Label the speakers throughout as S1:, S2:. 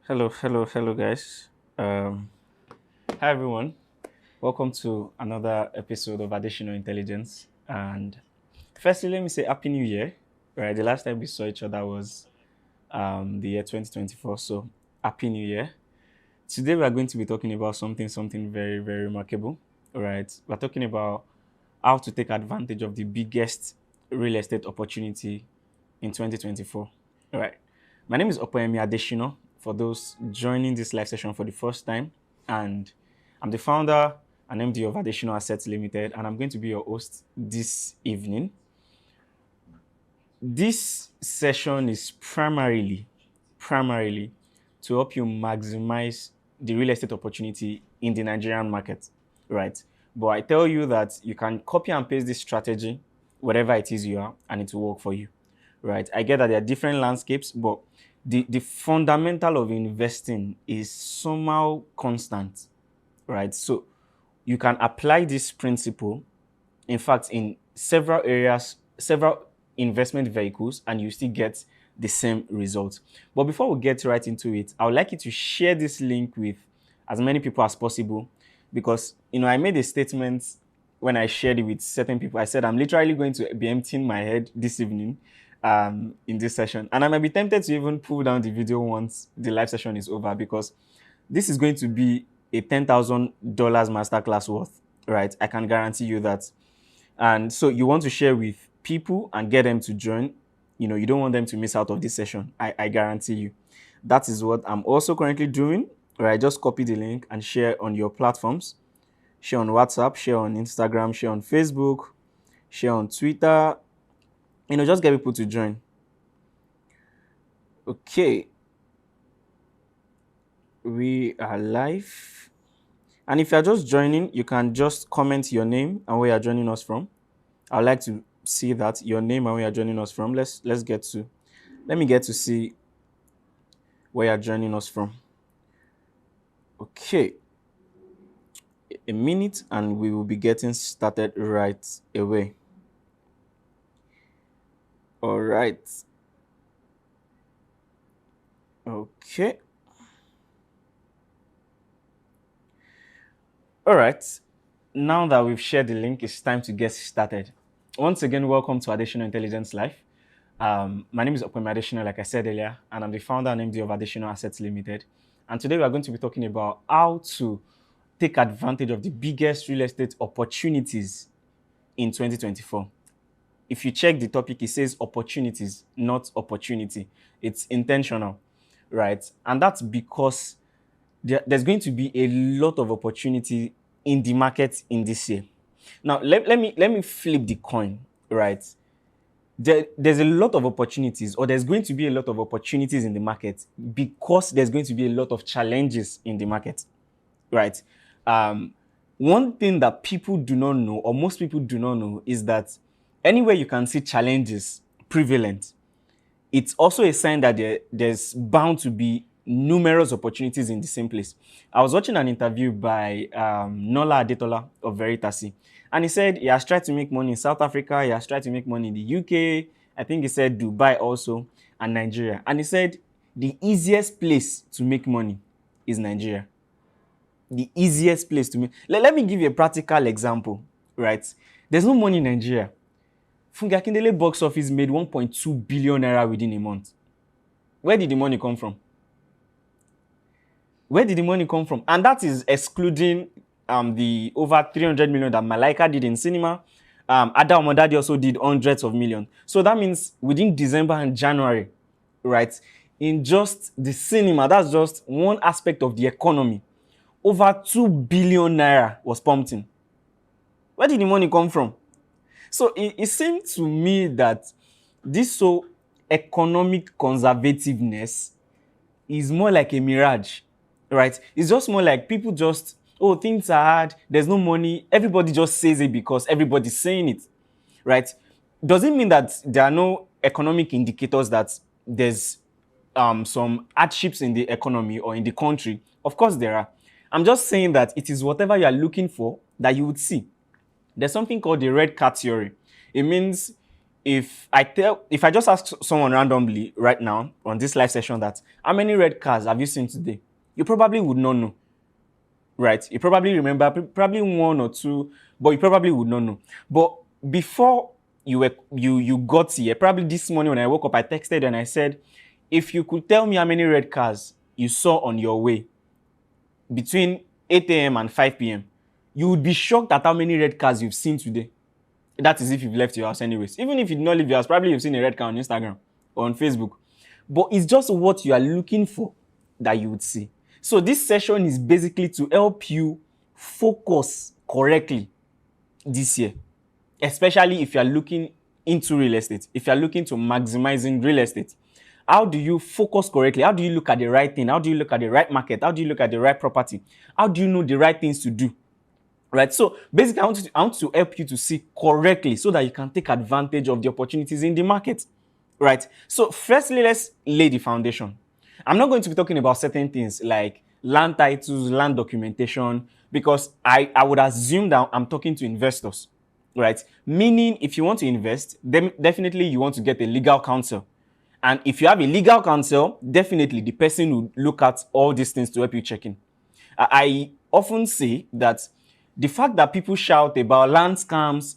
S1: Hello, guys. Hi, everyone. Welcome to another episode of Additional Intelligence. And firstly, let me say Happy New Year. Right, the last time we saw each other was the year 2024. So, Happy New Year. Today, we are going to be talking about something very, very remarkable. All right, we're talking about how to take advantage of the biggest real estate opportunity in 2024. All right. My name is Opeyemi Adesina for those joining this live session for the first time. And I'm the founder and MD of adesinaassets Limited, and I'm going to be your host this evening. This session is primarily to help you maximize the real estate opportunity in the Nigerian market, right? But I tell you that you can copy and paste this strategy, whatever it is you are, and it will work for you, right? I get that there are different landscapes, but the fundamental of investing is somehow constant, right? So you can apply this principle, in fact, in several areas, several investment vehicles, and you still get the same results. But before we get right into it, I would like you to share this link with as many people as possible because I made a statement when I shared it with certain people. I said I'm literally going to be emptying my head this evening in this session, and I might be tempted to even pull down the video once the live session is over because this is going to be a $10,000 masterclass worth, right? I can guarantee you that. And so you want to share with people and get them to join. You don't want them to miss out of this session. I guarantee you. That is what I'm also currently doing. Right, just copy the link and share on your platforms. Share on WhatsApp, share on Instagram, share on Facebook, share on Twitter. Just get people to join. Okay. We are live. And if you're just joining, you can just comment your name and where you're joining us from. I'd like to see that, your name and where you're joining us from. Let me get to see where you're joining us from. Okay. A minute and we will be getting started right away. All right. Okay. All right. Now that we've shared the link, it's time to get started. Once again, welcome to Additional Intelligence Live. My name is Opeyemi Adesina, like I said earlier, and I'm the founder and MD of adesinaassets Limited. And today we are going to be talking about how to take advantage of the biggest real estate opportunities in 2024. If you check the topic, it says opportunities, not opportunity. It's intentional, right? And that's because there's going to be a lot of opportunity in the market in this year. Now, let me flip the coin, right? There's a lot of opportunities, or there's going to be a lot of opportunities in the market because there's going to be a lot of challenges in the market, right? One thing that people do not know, or most people do not know, is that anywhere you can see challenges prevalent, it's also a sign that there's bound to be numerous opportunities in the same place. I was watching an interview by Nola Adetola of Veritasi, and he said he has tried to make money in South Africa, he has tried to make money in the UK, I think he said Dubai also, and Nigeria. And he said the easiest place to make money is Nigeria. The easiest place to make. Let me give you a practical example, right? There's no money in Nigeria. Funke Akindele box office made 1.2 billion naira within a month. Where did the money come from? And that is excluding the over 300 million that Malaika did in cinema. Ada Omodadi also did hundreds of millions. So that means within December and January, right, in just the cinema, that's just one aspect of the economy, over 2 billion naira was pumped in. Where did the money come from? So it seemed to me that this economic conservativeness is more like a mirage, right? It's just more like people just, things are hard, there's no money, everybody just says it because everybody's saying it, right? Does it mean that there are no economic indicators that there's some hardships in the economy or in the country? Of course there are. I'm just saying that it is whatever you are looking for that you would see. There's something called the red cat theory. It means if I just ask someone randomly right now on this live session that how many red cars have you seen today, you probably would not know, right? You probably remember probably one or two, but you probably would not know. But before you got here, probably this morning when I woke up, I texted and I said, if you could tell me how many red cars you saw on your way between 8 a.m. and 5 p.m., you would be shocked at how many red cars you've seen today. That is if you've left your house anyways. Even if you did not leave your house, probably you've seen a red car on Instagram or on Facebook. But it's just what you are looking for that you would see. So this session is basically to help you focus correctly this year, especially if you are looking into real estate, if you are looking to maximizing real estate. How do you focus correctly? How do you look at the right thing? How do you look at the right market? How do you look at the right property? How do you know the right things to do? Right? So basically, I want to help you to see correctly so that you can take advantage of the opportunities in the market. Right? So firstly, let's lay the foundation. I'm not going to be talking about certain things like land titles, land documentation, because I would assume that I'm talking to investors, right? Meaning, if you want to invest, then definitely you want to get a legal counsel. And if you have a legal counsel, definitely the person will look at all these things to help you check in. I often say that the fact that people shout about land scams,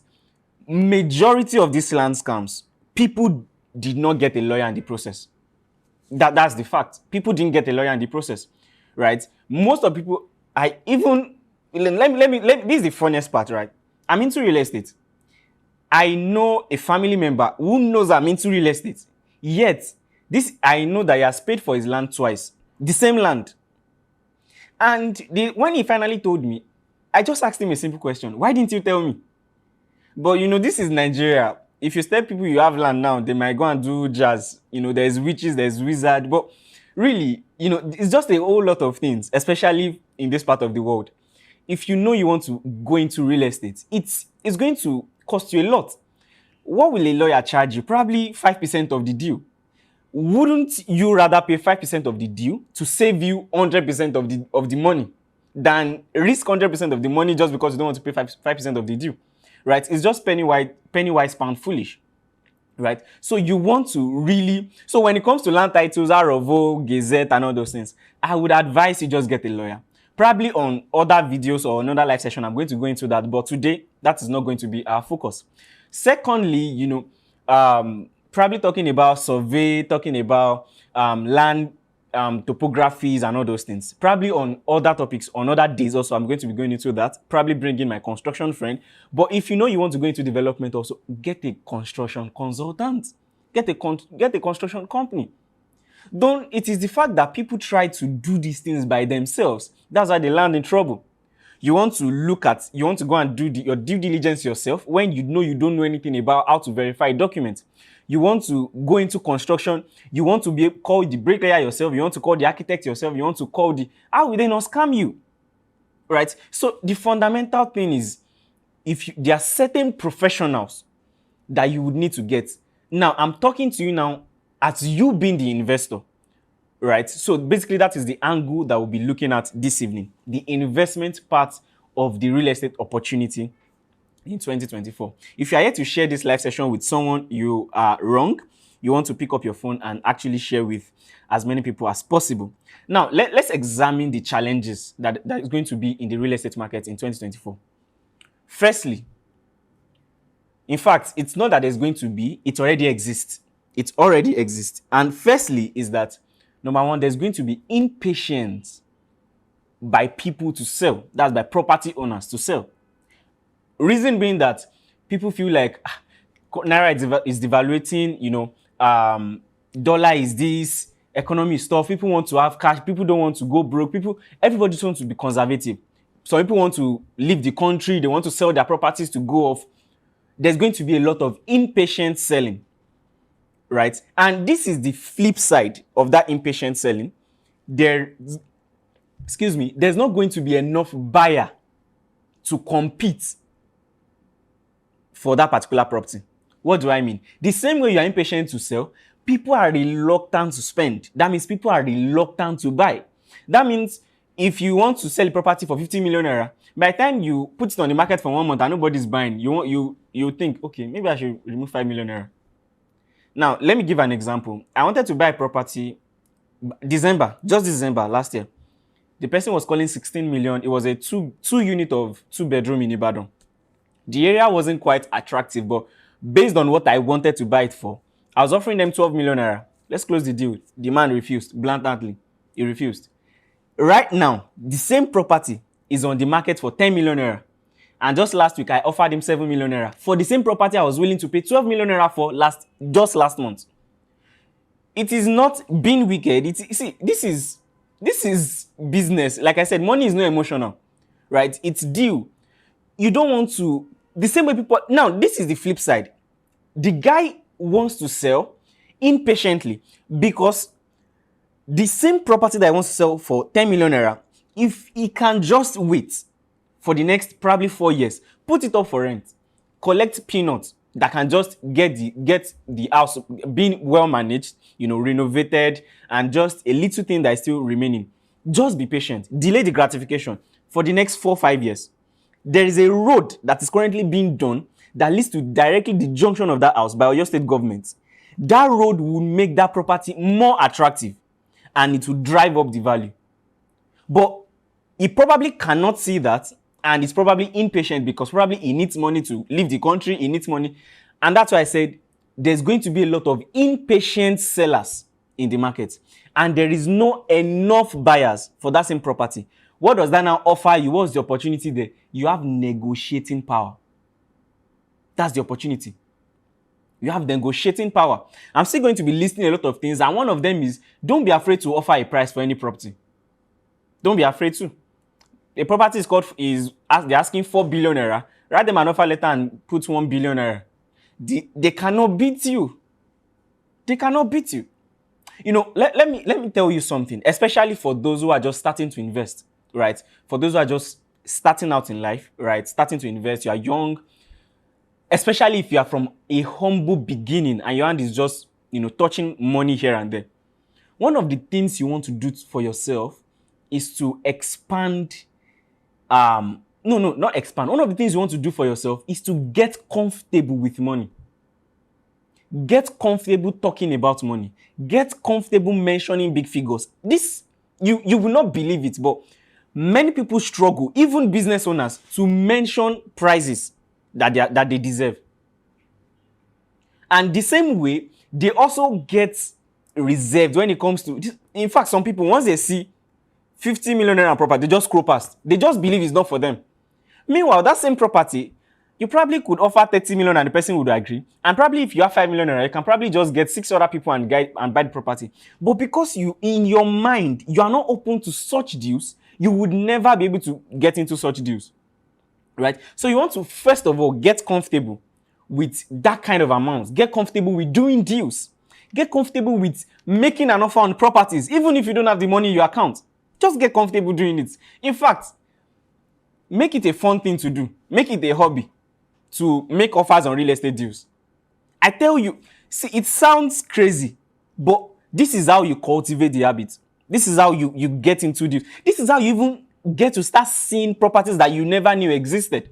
S1: majority of these land scams, people did not get a lawyer in the process. That's the fact. People didn't get a lawyer in the process, right? Most of people, this is the funniest part, right? I'm into real estate. I know a family member who knows I'm into real estate. Yet, I know that he has paid for his land twice. The same land. And when he finally told me, I just asked him a simple question. Why didn't you tell me? But this is Nigeria. If you tell people you have land now, they might go and do jazz. There's witches, there's wizards. But really, it's just a whole lot of things, especially in this part of the world. If you want to go into real estate, it's going to cost you a lot. What will a lawyer charge you? Probably 5% of the deal. Wouldn't you rather pay 5% of the deal to save you 100% of the money than risk 100% of the money just because you don't want to pay 5% of the deal? Right? It's just penny wise, pound foolish. Right? So you want to really... So when it comes to land titles, ROVO, Gazette, and all those things, I would advise you just get a lawyer. Probably on other videos or another live session, I'm going to go into that. But today, that is not going to be our focus. Secondly, probably talking about survey, talking about land topographies and all those things. Probably on other topics, on other days also, I'm going to be going into that. Probably bring in my construction friend. But if you want to go into development also, get a construction consultant. Get a construction company. It is the fact that people try to do these things by themselves. That's why they land in trouble. You want to go and do your due diligence yourself when you don't know anything about how to verify documents. You want to go into construction, you want to call the bricklayer yourself, you want to call the architect yourself, you want to call how will they not scam you? Right? So the fundamental thing is, there are certain professionals that you would need to get. Now, I'm talking to you now as you being the investor. Right? So basically, that is the angle that we'll be looking at this evening. The investment part of the real estate opportunity in 2024. If you are here to share this live session with someone, you are wrong. You want to pick up your phone and actually share with as many people as possible. Now, let's examine the challenges that is going to be in the real estate market in 2024. Firstly, in fact, it's not that there's going to be, it already exists. It already exists. And firstly is that, number one, there's going to be impatience by people to sell. That's by property owners to sell. Reason being that people feel like Naira is devaluating, dollar is this, economy is tough. People want to have cash. People don't want to go broke. Everybody just wants to be conservative. Some people want to leave the country. They want to sell their properties to go off. There's going to be a lot of impatient selling. Right? And this is the flip side of that impatient selling. There's not going to be enough buyer to compete for that particular property. What do I mean? The same way you are impatient to sell, people are reluctant to spend. That means people are reluctant to buy. That means if you want to sell a property for 50 million naira, by the time you put it on the market for 1 month and nobody's buying, you think, okay, maybe I should remove 5 million naira. Now, let me give an example. I wanted to buy a property just December last year. The person was calling 16 million. It was a two unit of 2 bedroom in Ibadan. The area wasn't quite attractive, but based on what I wanted to buy it for, I was offering them 12 million naira. Let's close the deal. The man refused blatantly. He refused. Right now, the same property is on the market for 10 million naira. And just last week, I offered him 7 million naira. For the same property, I was willing to pay 12 million naira for just last month. It is not being wicked. See, this is business. Like I said, money is not emotional, right? It's due. You don't want to, the same way people, now this is the flip side. The guy wants to sell impatiently because the same property that he wants to sell for 10 million naira, if he can just wait for the next probably 4 years, put it up for rent, collect peanuts that can just get the house being well managed, renovated, and just a little thing that is still remaining. Just be patient. Delay the gratification for the next 4-5 years. There is a road that is currently being done that leads to directly the junction of that house by Oyo State government. That road will make that property more attractive and it will drive up the value. But he probably cannot see that, and he's probably impatient because probably he needs money to leave the country, he needs money. And that's why I said there's going to be a lot of impatient sellers in the market. And there is no enough buyers for that same property. What does that now offer you? What's the opportunity there? You have negotiating power. That's the opportunity. You have negotiating power. I'm still going to be listing a lot of things, and one of them is don't be afraid to offer a price for any property. Don't be afraid to. A property they're asking 4 billion naira. Write them an offer letter and put 1 billion naira. They cannot beat you. They cannot beat you. Let me tell you something, especially for those who are just starting to invest, right? For those who are just starting out in life, right? Starting to invest, you are young, especially if you are from a humble beginning and your hand is just, touching money here and there. One of the things you want to do for yourself is to expand. Not expand. One of the things you want to do for yourself is to get comfortable with money. Get comfortable talking about money. Get comfortable mentioning big figures. This, you will not believe it, but many people struggle, even business owners, to mention prices that they deserve. And the same way, they also get reserved when it comes to, in fact, some people, once they see 50 million naira property, they just scroll past. They just believe it's not for them. Meanwhile, that same property, you probably could offer 30 million and the person would agree. And probably if you have 5 million naira, you can probably just get 6 other people and buy the property. But because in your mind, you are not open to such deals, you would never be able to get into such deals. Right? So you want to, first of all, get comfortable with that kind of amount. Get comfortable with doing deals. Get comfortable with making an offer on properties, even if you don't have the money in your account. Just get comfortable doing it. In fact, make it a fun thing to do. Make it a hobby to make offers on real estate deals. I tell you, see, it sounds crazy, but this is how you cultivate the habit. This is how you get into deals. This is how you even get to start seeing properties that you never knew existed.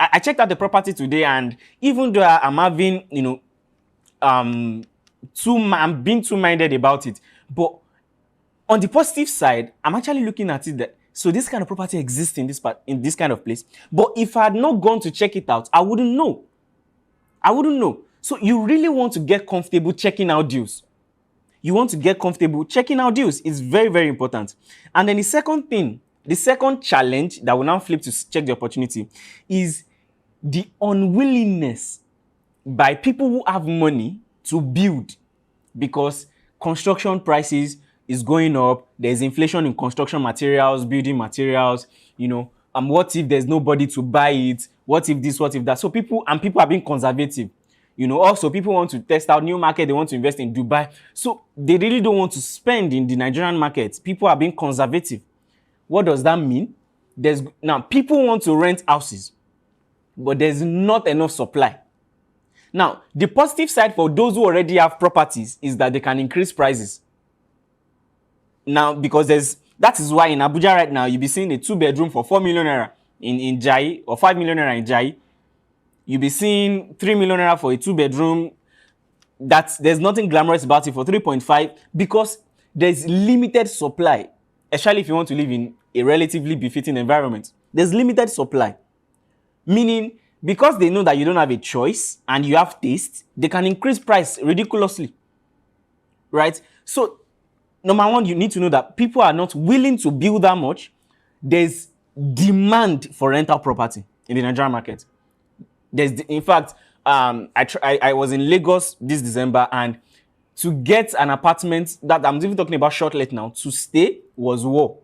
S1: I checked out the property today, and even though I'm having, I'm being too-minded about it, but on the positive side, I'm actually looking at it that, so this kind of property exists in this kind of place. But if I had not gone to check it out, I wouldn't know. So you really want to get comfortable checking out deals. You want to get comfortable checking out deals. It's very, very important. And then the second challenge that will now flip to check the opportunity is the unwillingness by people who have money to build, because construction prices is going up. There's inflation in construction materials, building materials, what if there's nobody to buy it? What if this, what if that? So people are being conservative. Also people want to test out new market. They want to invest in Dubai. So they really don't want to spend in the Nigerian market. People are being conservative. What does that mean? Now people want to rent houses, but there's not enough supply. Now, the positive side for those who already have properties is that they can increase prices. Now, because that is why in Abuja right now, you'll be seeing a 2-bedroom for 4 million naira in Jai, or 5 million naira in Jai. You'll be seeing 3 million naira for a 2-bedroom. that there's nothing glamorous about it for 3.5 because there's limited supply, especially if you want to live in a relatively befitting environment. There's limited supply, meaning because they know that you don't have a choice and you have taste, they can increase price ridiculously, right? So number one, you need to know that people are not willing to build that much. There's demand for rental property in the Nigerian market. In fact, I was in Lagos this December, and to get an apartment that I'm even talking about short let now to stay was war.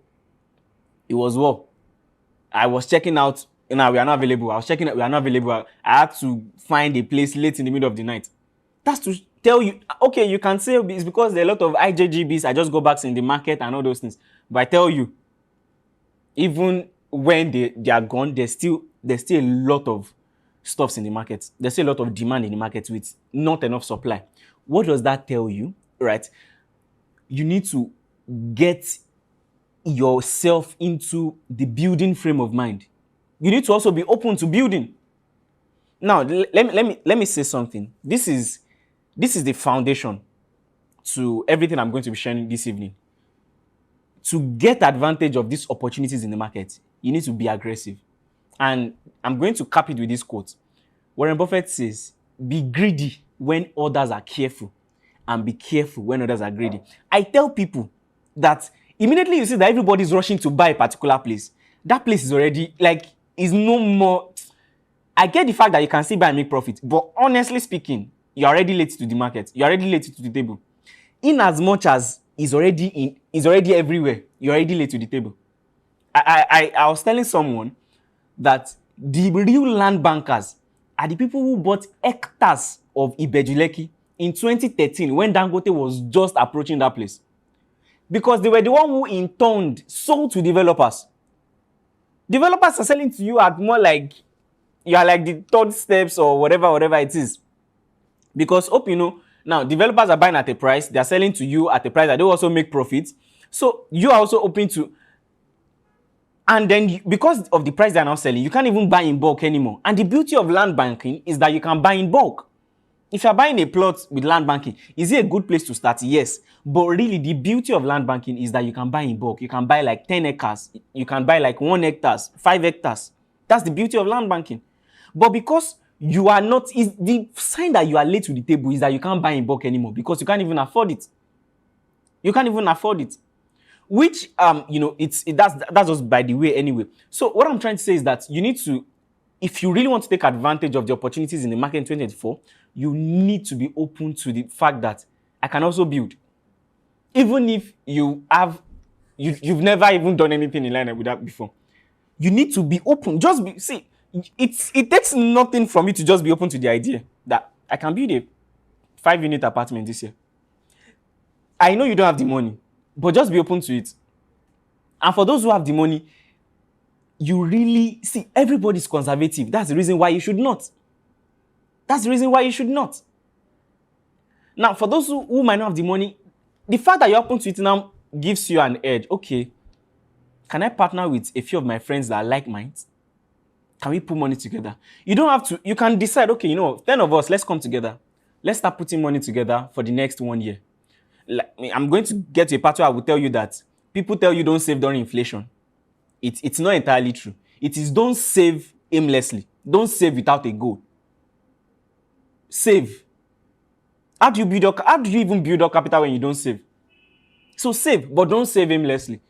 S1: It was war. I was checking out. We are not available. I was checking out. We are not available. I had to find a place late in the middle of the night. That's to tell you, okay, you can say it's because there are a lot of IJGBs. I just go back in the market and all those things. But I tell you, even when they are gone, there's still a lot of stuffs in the market. There's still a lot of demand in the market with not enough supply. What does that tell you, right? You need to get yourself into the building frame of mind. You need to also be open to building. Now, let me say something. This is the foundation to everything I'm going to be sharing this evening. To get advantage of these opportunities in the market, you need to be aggressive. And I'm going to cap it with this quote. Warren Buffett says, be greedy when others are careful, and be careful when others are greedy. I tell people that immediately you see that everybody's rushing to buy a particular place, that place is already, is no more. I get the fact that you can still buy and make profit, but honestly speaking, you're already late to the market. You're already late to the table. In as much as is already everywhere, you're already late to the table. I was telling someone that the real land bankers are the people who bought hectares of Ibejuleki in 2013 when Dangote was just approaching that place. Because they were the one who in turn sold to developers. Developers are selling to you at more like you are like the third steps or whatever it is. Because hope you know, now developers are buying at a price, they are selling to you at a price that they also make profits. So you are also open to, and then because of the price they are now selling, you can't even buy in bulk anymore. And the beauty of land banking is that you can buy in bulk. If you are buying a plot with land banking, is it a good place to start? Yes. But really, the beauty of land banking is that you can buy in bulk. You can buy like 10 acres. You can buy like 1 hectare, 5 hectares. That's the beauty of land banking. But because you are not, the sign that you are late to the table is that you can't buy in bulk anymore because you can't even afford it. You can't even afford it. Which, that's just by the way anyway. So what I'm trying to say is that you need to, if you really want to take advantage of the opportunities in the market in 2024, you need to be open to the fact that I can also build. Even if you've never even done anything in line with that before. You need to be open. It takes nothing from you to just be open to the idea that I can build a 5-unit apartment this year. I know you don't have the money, but just be open to it. And for those who have the money, you really see everybody's conservative. That's the reason why you should not. Now, for those who might not have the money, the fact that you're open to it now gives you an edge. Okay, can I partner with a few of my friends that are like minds? Can we put money together? You don't have to. You can decide, okay, 10 of us, let's come together. Let's start putting money together for the next 1 year. I'm going to get to a part where I will tell you that people tell you don't save during inflation. It's not entirely true. It is don't save aimlessly. Don't save without a goal. Save. How do you even build up capital when you don't save? So save, but don't save aimlessly.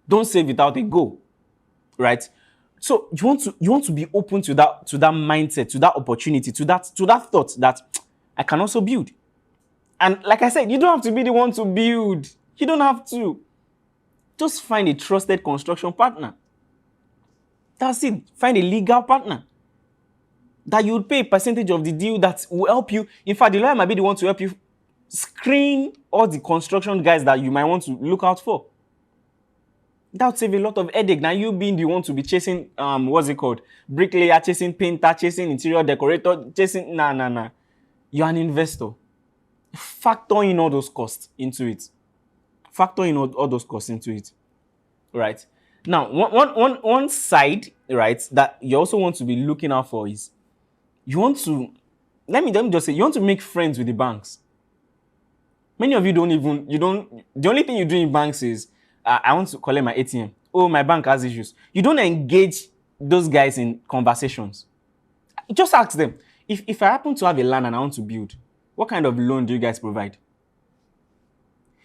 S1: Don't save without a goal. Right? So you want to be open to that mindset, to that opportunity, to that thought that I can also build. And like I said, you don't have to be the one to build. You don't have to. Just find a trusted construction partner. That's it. Find a legal partner that you would pay a percentage of the deal that will help you. In fact, the lawyer might be the one to help you screen all the construction guys that you might want to look out for. That would save a lot of headache. Now you being the one to be chasing, bricklayer, chasing painter, chasing interior decorator, chasing, nah. You're an investor. Factor in all those costs into it. Right? Now, one side, right, that you also want to be looking out for is you want to let me just say, you want to make friends with the banks. Many of you the only thing you do in banks is, I want to collect my ATM. Oh, my bank has issues. You don't engage those guys in conversations. Just ask them, if I happen to have a land and I want to build, what kind of loan do you guys provide?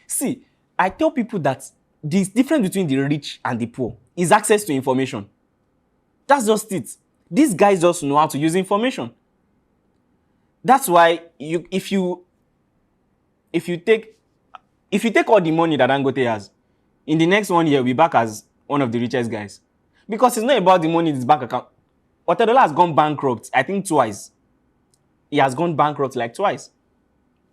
S1: See, I tell people that the difference between the rich and the poor is access to information. That's just it. These guys just know how to use information. That's why if you take all the money that Dangote has, in the next 1 year, we'll be back as one of the richest guys. Because it's not about the money in his bank account. Otedola has gone bankrupt, I think twice. He has gone bankrupt like twice.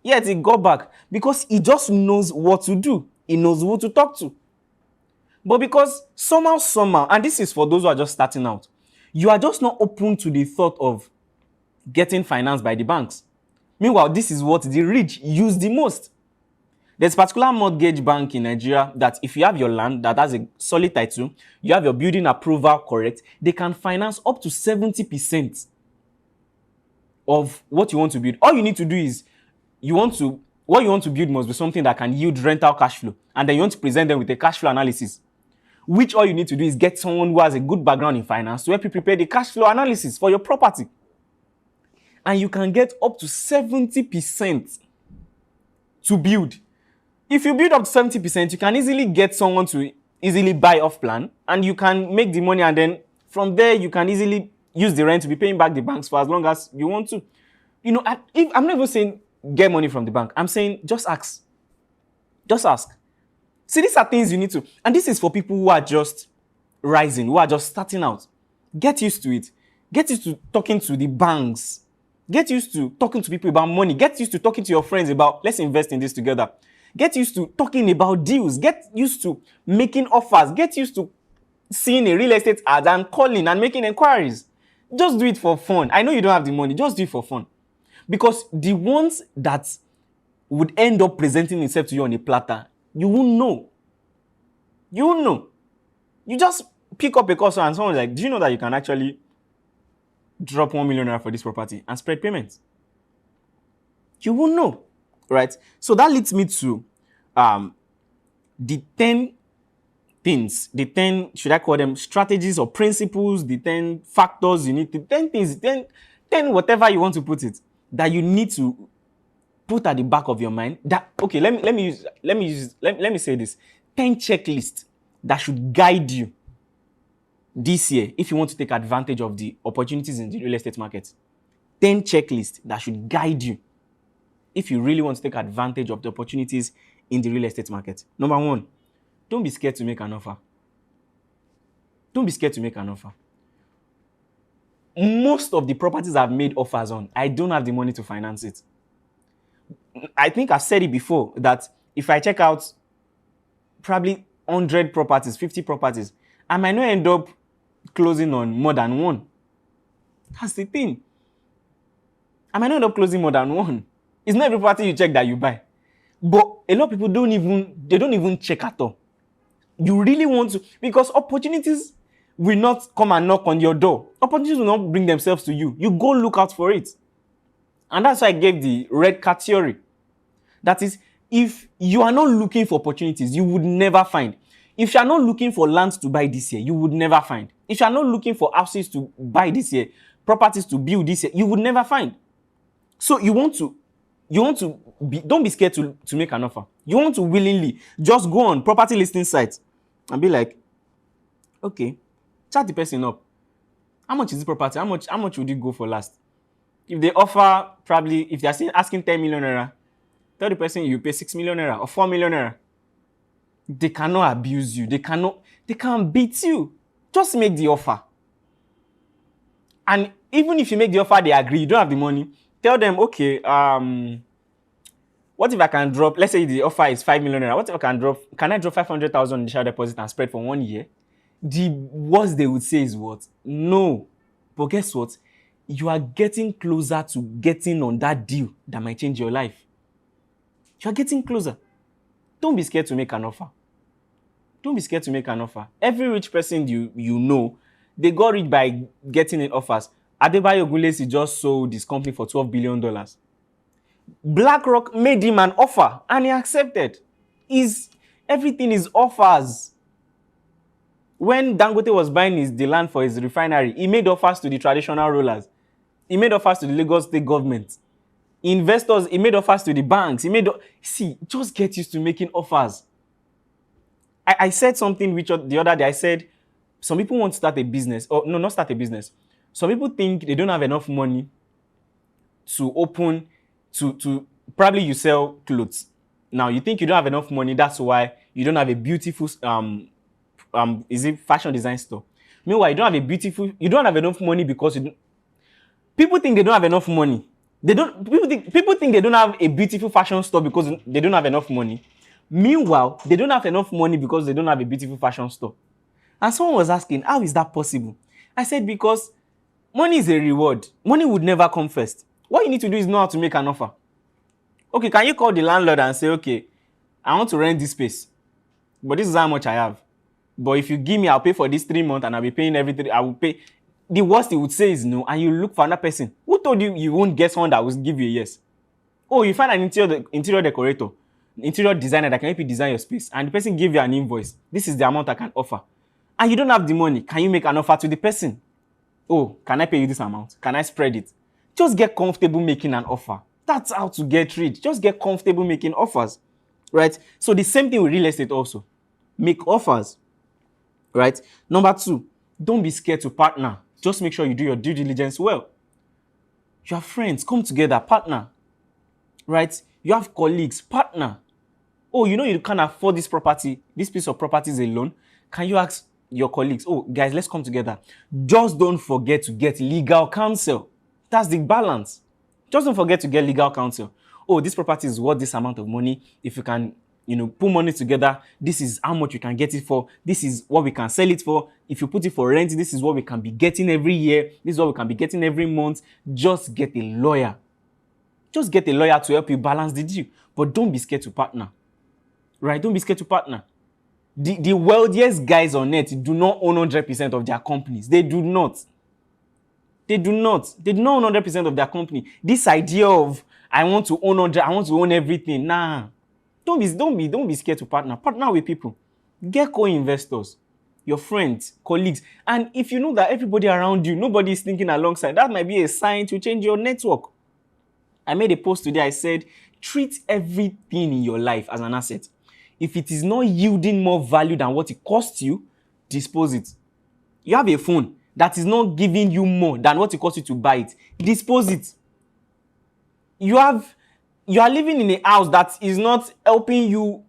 S1: Yet he got back because he just knows what to do. He knows who to talk to. But because somehow, and this is for those who are just starting out, you are just not open to the thought of getting financed by the banks. Meanwhile, this is what the rich use the most. There's a particular mortgage bank in Nigeria that if you have your land that has a solid title, you have your building approval correct, they can finance up to 70% of what you want to build. All you need to do is, what you want to build must be something that can yield rental cash flow. And then you want to present them with a cash flow analysis, which all you need to do is get someone who has a good background in finance to help you prepare the cash flow analysis for your property. And you can get up to 70% to build. If you build up to 70%, you can easily get someone to easily buy off plan, and you can make the money, and then from there you can easily use the rent to be paying back the banks for as long as you want to. I'm not even saying get money from the bank. I'm saying just ask. Just ask. See, these are things you need to, and this is for people who are just rising, who are just starting out. Get used to it. Get used to talking to the banks. Get used to talking to people about money. Get used to talking to your friends about, let's invest in this together. Get used to talking about deals. Get used to making offers. Get used to seeing a real estate ad and calling and making inquiries. Just do it for fun. I know you don't have the money. Just do it for fun. Because the ones that would end up presenting itself to you on a platter, you won't know. You won't know. You just pick up a customer and someone's like, do you know that you can actually drop 1 million naira for this property and spread payments? You won't know. Right? So that leads me to the 10 things, the 10, should I call them strategies or principles, the 10 factors you need to, 10 things, 10 whatever you want to put it, that you need to put at the back of your mind. That, okay, let me say this. 10 checklists that should guide you this year if you want to take advantage of the opportunities in the real estate market. 10 checklists that should guide you if you really want to take advantage of the opportunities in the real estate market. Number 1, don't be scared to make an offer. Don't be scared to make an offer. Most of the properties I've made offers on, I don't have the money to finance it. I think I've said it before that if I check out probably 100 properties, 50 properties, I might not end up closing on more than one. That's the thing. I might not end up closing more than one. It's not every property you check that you buy. But a lot of people don't even check at all. You really want to, because opportunities will not come and knock on your door. Opportunities will not bring themselves to you. You go look out for it. And that's why I gave the red card theory. That is, if you are not looking for opportunities, you would never find. If you are not looking for land to buy this year, you would never find. If you are not looking for houses to buy this year, properties to build this year, you would never find. So don't be scared to make an offer. You want to willingly just go on property listing sites and be like, okay, chat the person up. How much is this property? How much would you go for last? If they offer, probably, if they are asking 10 million naira, tell the person you pay 6 million naira or 4 million naira. They cannot abuse you. They can't beat you. Just make the offer. And even if you make the offer, they agree, you don't have the money, tell them, okay, what if I can drop, let's say the offer is 5 million naira, what if can I drop 500,000 initial deposit and spread for 1 year? The worst they would say is what? No. But guess what? You are getting closer to getting on that deal that might change your life. You are getting closer. Don't be scared to make an offer. Don't be scared to make an offer. Every rich person you know, they got rich by getting in offers. Adebayo Ogunlesi just sold his company for $12 billion. BlackRock made him an offer and he accepted. Everything is offers. When Dangote was buying the land for his refinery, he made offers to the traditional rulers. He made offers to the Lagos state government. Investors, he made offers to the banks. Just get used to making offers. I said something the other day. I said, some people want to start a business. Or no, not start a business. Some people think they don't have enough money to open, to probably you sell clothes. Now, you think you don't have enough money. That's why you don't have a beautiful, fashion design store. Meanwhile, you don't have enough money because people think they don't have enough money. People think they don't have a beautiful fashion store because they don't have enough money. Meanwhile, they don't have enough money because they don't have a beautiful fashion store. And someone was asking, how is that possible? I said, because money is a reward. Money would never come first. What you need to do is know how to make an offer. Okay, can you call the landlord and say, okay, I want to rent this space, but this is how much I have. But if you give me, I'll pay for this 3 months and I'll be paying everything. I will pay. The worst he would say is no, and you look for another person. Who told you you won't get someone that will give you a yes? Oh, you find an interior decorator, interior designer that can help you design your space, and the person give you an invoice. This is the amount I can offer. And you don't have the money. Can you make an offer to the person? Oh, can I pay you this amount? Can I spread it? Just get comfortable making an offer. That's how to get rich. Just get comfortable making offers, right? So the same thing with real estate also. Make offers, right? Number 2, don't be scared to partner. Just make sure you do your due diligence well. You have friends, come together, partner, right? You have colleagues, partner. Oh, you can't afford this piece of property alone. Can you ask your colleagues, oh, guys, let's come together. Just don't forget to get legal counsel. That's the balance. Just don't forget to get legal counsel. Oh, this property is worth this amount of money. If you can, put money together, this is how much you can get it for. This is what we can sell it for. If you put it for rent, this is what we can be getting every year. This is what we can be getting every month. Just get a lawyer. Just get a lawyer to help you balance the deal. But don't be scared to partner. Right? Don't be scared to partner. The wealthiest guys on earth do not own 100% of their companies. They do not. They do not own 100% of their company. This idea of I want to own everything. Nah. Don't be scared to partner. Partner with people. Get co-investors, your friends, colleagues. And if you know that everybody around you, nobody is thinking alongside, that might be a sign to change your network. I made a post today. I said, treat everything in your life as an asset. If it is not yielding more value than what it costs you, dispose it. You have a phone that is not giving you more than what it costs you to buy it. Dispose it. You are living in a house that is not helping you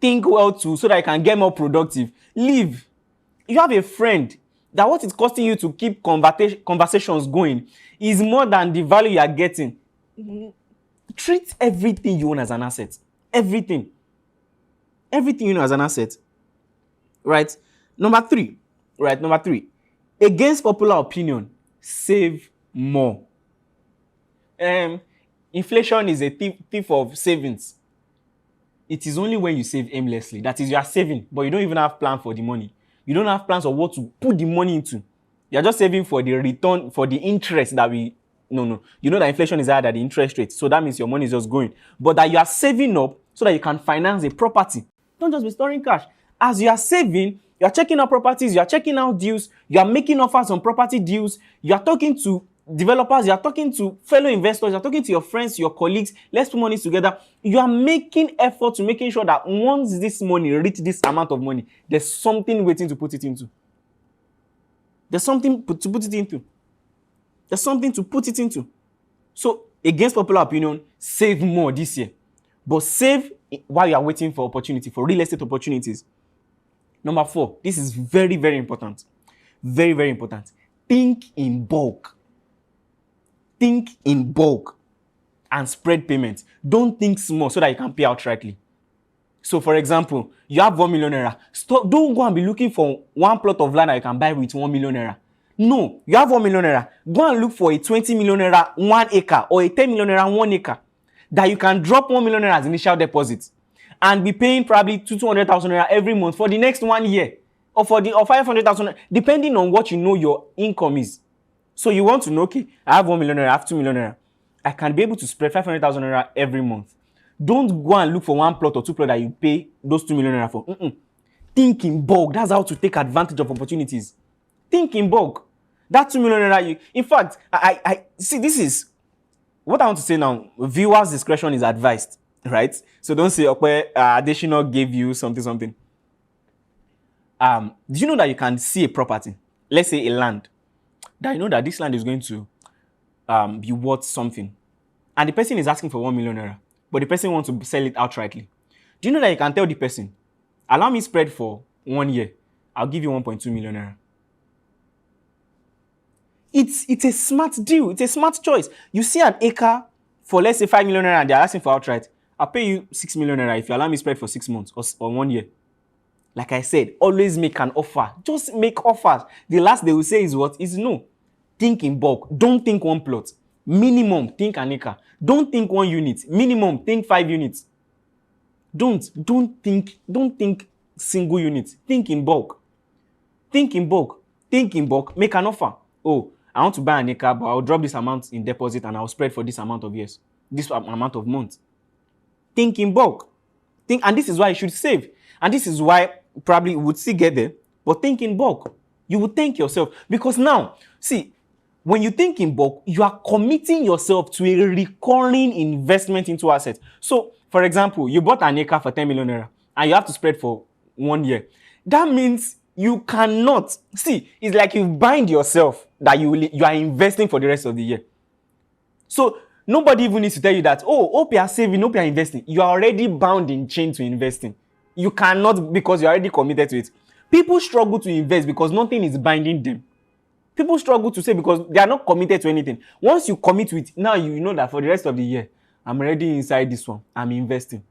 S1: think well so that you can get more productive. Leave. You have a friend that what it's costing you to keep conversations going is more than the value you are getting. Treat everything you own as an asset. Everything. Everything you know as an asset. Right? Number 3. Against popular opinion, save more. Inflation is a thief of savings. It is only when you save aimlessly. That is, you are saving, but you don't even have plan for the money. You don't have plans of what to put the money into. You are just saving for the return, for the interest that No. You know that inflation is higher than the interest rate, so that means your money is just going. But that you are saving up so that you can finance a property. Don't just be storing cash. As you are saving, you are checking out properties, you are checking out deals, you are making offers on property deals, you are talking to developers, you are talking to fellow investors, you are talking to your friends, your colleagues. Let's put money together. You are making effort to making sure that once this money reaches this amount of money, there's something waiting to put it into. There's something to put it into. There's something to put it into. So, against popular opinion, save more this year. But save while you are waiting for opportunity, for real estate opportunities. Number 4, this is very, very important. Very, very important. Think in bulk. Think in bulk and spread payments. Don't think small so that you can pay outrightly. So, for example, you have 1 million naira. Don't go and be looking for one plot of land that you can buy with 1 million naira. No, you have 1 million naira. Go and look for a 20 million naira 1 acre or a 10 million naira 1 acre that you can drop 1 million naira as initial deposit and be paying probably 200,000 naira every month for the next 1 year or 500,000, depending on what you know your income is. So you want to know, okay, I have 1 million naira, I have 2 million naira. I can be able to spread 500,000 naira every month. Don't go and look for one plot or two plot that you pay those 2 million naira for. Think in bulk. That's how to take advantage of opportunities. Think in bulk. That 2 million naira, in fact, I see, this is what I want to say now. Viewers' discretion is advised, right? So don't say, okay, Adesina gave you something. Do you know that you can see a property, let's say a land, that you know that this land is going to be worth something, and the person is asking for 1 million naira, but the person wants to sell it outrightly. Do you know that you can tell the person, allow me spread for 1 year, I'll give you 1.2 million naira. It's a smart deal. It's a smart choice. You see an acre for, let's say, 5 million naira and they're asking for outright. I'll pay you 6 million naira if you allow me spread for 6 months or 1 year. Like I said, always make an offer. Just make offers. The last they will say is what? Is no. Think in bulk. Don't think one plot. Minimum, think an acre. Don't think 1 unit. Minimum, think 5 units. Don't think single units. Think in bulk. Think in bulk. Think in bulk. Make an offer. Oh, I want to buy an acre, but I'll drop this amount in deposit and I'll spread for this amount of years, this amount of months. Think in bulk. And this is why you should save. And this is why probably you would still get there, but think in bulk. You would thank yourself. Because now, see, when you think in bulk, you are committing yourself to a recurring investment into assets. So, for example, you bought an acre for 10 million naira and you have to spread for 1 year. That means you cannot, see, it's like you bind yourself that you are investing for the rest of the year. So nobody even needs to tell you that, oh, hope you are saving, hope you are investing. You are already bound in chain to investing. You cannot, because you're already committed to it. People struggle to invest because nothing is binding them. People struggle to save because they are not committed to anything. Once you commit to it, now you know that for the rest of the year, I'm already inside this one. I'm investing.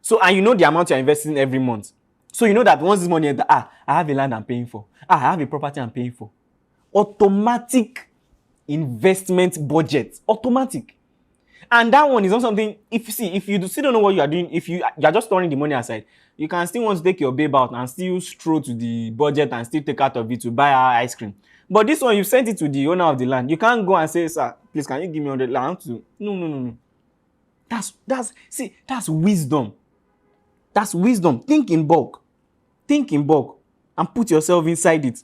S1: So, and you know the amount you're investing every month. So you know that once this money enter, I have a land I'm paying for. I have a property I'm paying for. Automatic investment budget. Automatic. And that one is not something, if you still don't know what you are doing, if you're just storing the money aside, you can still want to take your babe out and still stroll to the budget and still take out of it to buy our ice cream. But this one, you sent it to the owner of the land. You can't go and say, sir, please, can you give me 100 land? No. That's wisdom. That's wisdom. Think in bulk and put yourself inside it.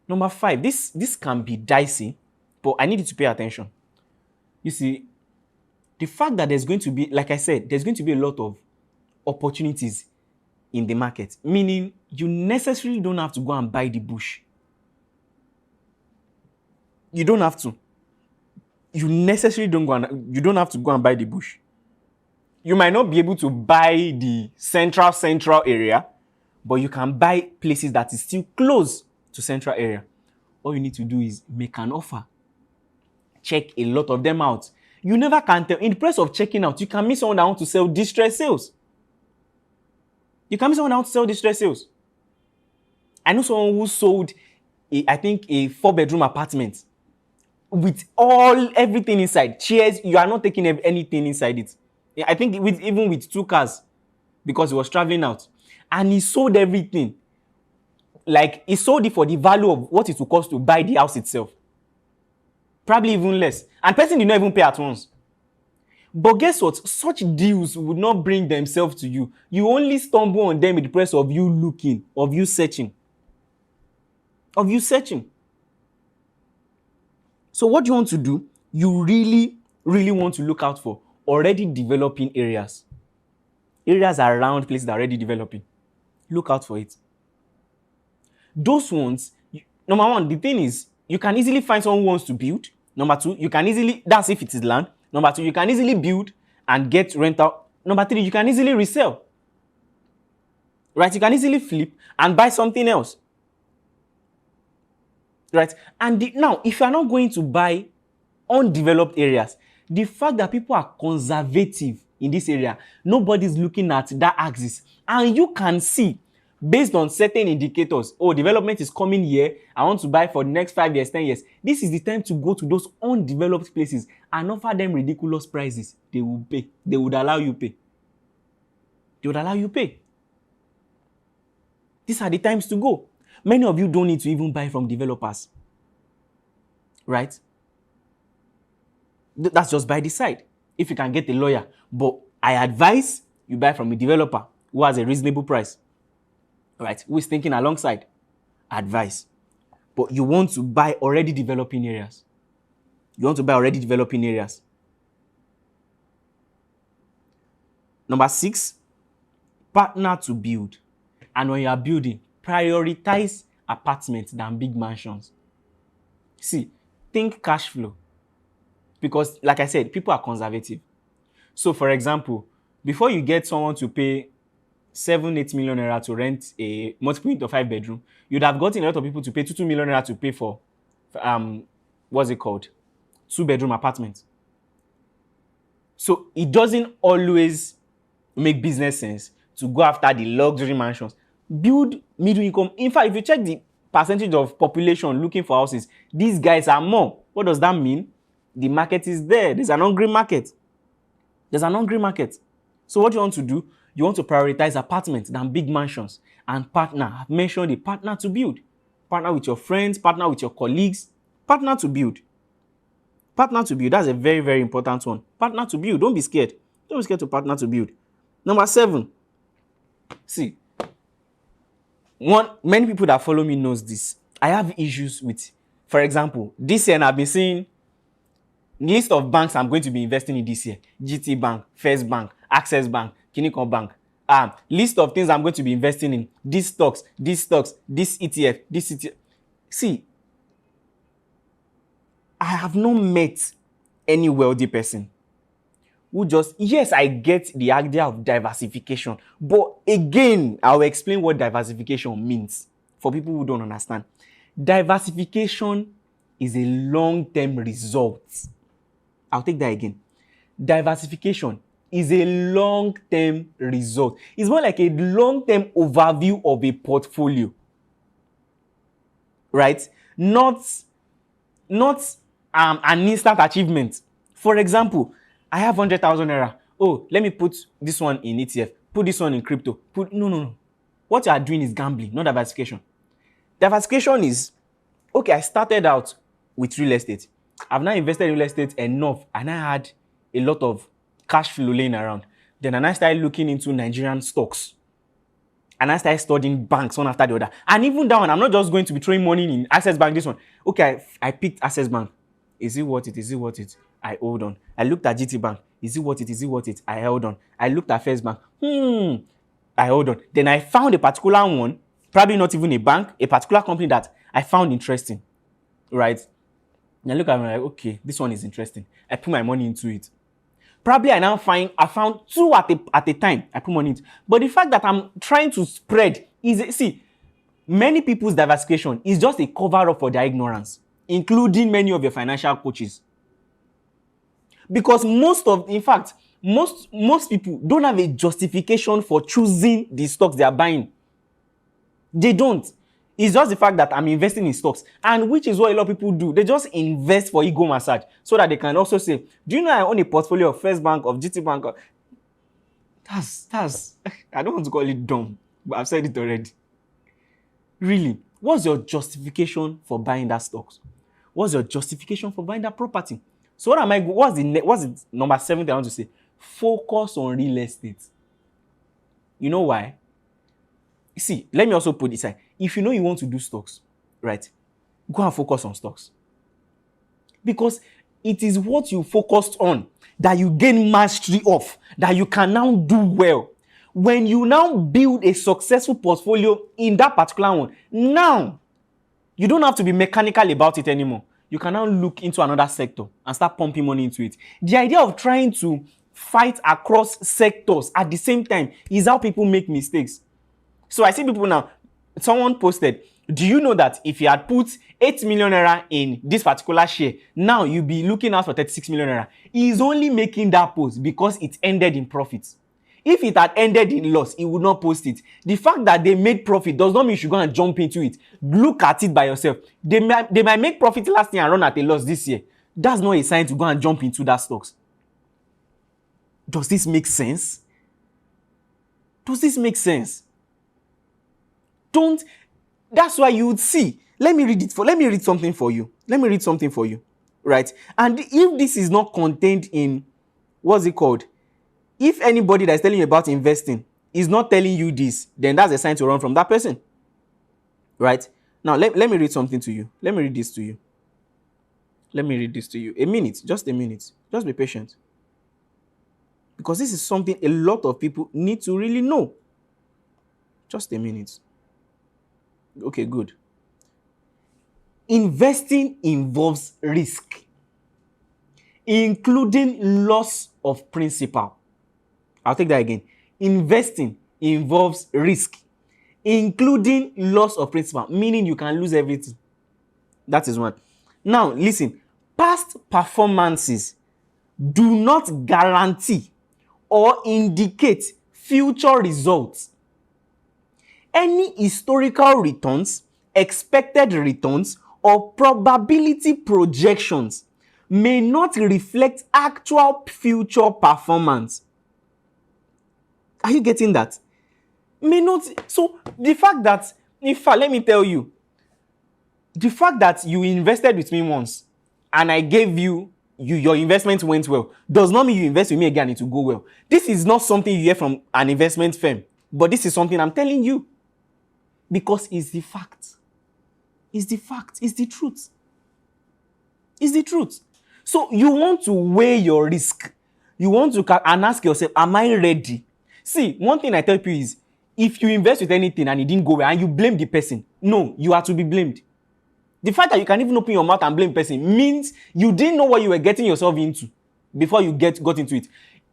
S1: Number 5, this can be dicey, but I need you to pay attention. You see, the fact that there's going to be, like I said, there's going to be a lot of opportunities in the market, meaning you necessarily don't have to go and buy the bush. You don't have to. You don't have to go and buy the bush. You might not be able to buy the central area, but you can buy places that is still close to central area. All you need to do is make an offer. Check a lot of them out. You never can tell. In the process of checking out, you can meet someone that wants to sell distress sales. I know someone who sold a 4-bedroom apartment with everything inside. Chairs, you are not taking anything inside it. I think even with 2 cars, because he was traveling out. And he sold everything. Like, he sold it for the value of what it would cost to buy the house itself. Probably even less. And person did not even pay at once. But guess what? Such deals would not bring themselves to you. You only stumble on them in the process of you looking, of you searching. So what do you want to do? You really, really want to look out for already developing areas. Areas around places that are already developing. Look out for it. Those ones, number 1, the thing is, you can easily find someone who wants to build. Number 2, that's if it is land. Number 2, you can easily build and get rental. Number 3, you can easily resell. Right? You can easily flip and buy something else. Right? And now, if you are not going to buy undeveloped areas, the fact that people are conservative in this area, nobody's looking at that axis. And you can see, based on certain indicators, development is coming here, I want to buy for the next 5 years, 10 years. This is the time to go to those undeveloped places and offer them ridiculous prices. They will pay. They would allow you pay. These are the times to go. Many of you don't need to even buy from developers. right? That's just by the side. If you can get a lawyer, but I advise you buy from a developer who has a reasonable price, right? Who is thinking alongside. Advice. But you want to buy already developing areas. You want to buy already developing areas. Number 6, partner to build. And when you are building, prioritize apartments than big mansions. See, think cash flow. Because like I said, people are conservative. So for example, before you get someone to pay 7-8 million naira to rent a multiple into 5 bedroom, you'd have gotten a lot of people to pay 2 million naira to pay for what's it called? 2-bedroom apartment. So it doesn't always make business sense to go after the luxury mansions. Build middle income. In fact, if you check the percentage of population looking for houses, these guys are more. What does that mean? The market is there. There's an hungry market. There's an hungry market. So what you want to do? You want to prioritize apartments than big mansions and partner. I've mentioned the partner to build. Partner with your friends, partner with your colleagues, partner to build. Partner to build. That's a very, very important one. Partner to build. Don't be scared. Don't be scared to partner to build. Number 7. See, many people that follow me knows this. I have issues with, for example, this year I've been seeing list of banks I'm going to be investing in this year. GT Bank, First Bank, Access Bank, Kinikon Bank. List of things I'm going to be investing in. These stocks, this ETF, this ETF. See, I have not met any wealthy person who just, yes, I get the idea of diversification. But again, I'll explain what diversification means for people who don't understand. Diversification is a long-term result. I'll take that again. Diversification is a long-term result. It's more like a long-term overview of a portfolio. Right? Not an instant achievement. For example, I have 100,000 naira. Oh, let me put this one in ETF. Put this one in crypto. No. What you are doing is gambling, not diversification. Diversification is, okay, I started out with real estate. I've now invested in real estate enough and I had a lot of cash flow laying around. Then I started looking into Nigerian stocks. And I started studying banks one after the other. And even that one, I'm not just going to be throwing money in Access Bank, this one. Okay, I picked Access Bank. Is it worth it? Is it worth it? I hold on. I looked at GT Bank. Is it worth it? Is it worth it? I held on. I looked at First Bank. I hold on. Then I found a particular one, probably not even a bank, a particular company that I found interesting. Right? And I look at it like, okay, this one is interesting. I put my money into it. Probably I found 2 at a time. I put money into. But the fact that I'm trying to spread is, see, many people's diversification is just a cover-up for their ignorance, including many of your financial coaches. Because most people don't have a justification for choosing the stocks they are buying. They don't. It's just the fact that I'm investing in stocks, and which is what a lot of people do. They just invest for ego massage so that they can also say, do you know I own a portfolio of First Bank, of GT Bank? That's I don't want to call it dumb, but I've said it already. Really, what's your justification for buying that stocks? What's your justification for buying that property? So what's the number 7 thing I want to say? Focus on real estate. You know why? See, let me also put this aside. If you know you want to do stocks, right, go and focus on stocks. Because it is what you focused on that you gain mastery of, that you can now do well. When you now build a successful portfolio in that particular one, now you don't have to be mechanical about it anymore. You can now look into another sector and start pumping money into it. The idea of trying to fight across sectors at the same time is how people make mistakes. So I see people now, someone posted, do you know that if you had put 8 million naira in this particular share, now you'll be looking out for 36 million naira. He is only making that post because it ended in profits. If it had ended in loss, he would not post it. The fact that they made profit does not mean you should go and jump into it. Look at it by yourself. They might make profit last year and run at a loss this year. That's not a sign to go and jump into that stocks. Does this make sense? Does this make sense? That's why you would see Let me read something for you. Right? And if this is not contained in, what's it called? If anybody that's telling you about investing is not telling you this, then that's a sign to run from that person. Right? Now, let me read something to you. Let me read this to you. A minute, just a minute. Just be patient. Because this is something a lot of people need to really know. Just a minute. Okay, good. Investing involves risk, including loss of principal. I'll take that again. Investing involves risk, including loss of principal, meaning you can lose everything. That is one. Now, listen, past performances do not guarantee or indicate future results. Any historical returns, expected returns, or probability projections may not reflect actual future performance. Are you getting that? May not. So the fact that, in fact, let me tell you, the fact that you invested with me once and I gave you your investment went well does not mean you invest with me again and it will go well. This is not something you hear from an investment firm, but this is something I'm telling you because it's the fact. It's the fact. It's the truth. It's the truth. So you want to weigh your risk. You want to and ask yourself, am I ready? See, one thing I tell people is, if you invest with anything and it didn't go well and you blame the person, no, you are to be blamed. The fact that you can even open your mouth and blame the person means you didn't know what you were getting yourself into before you got into it.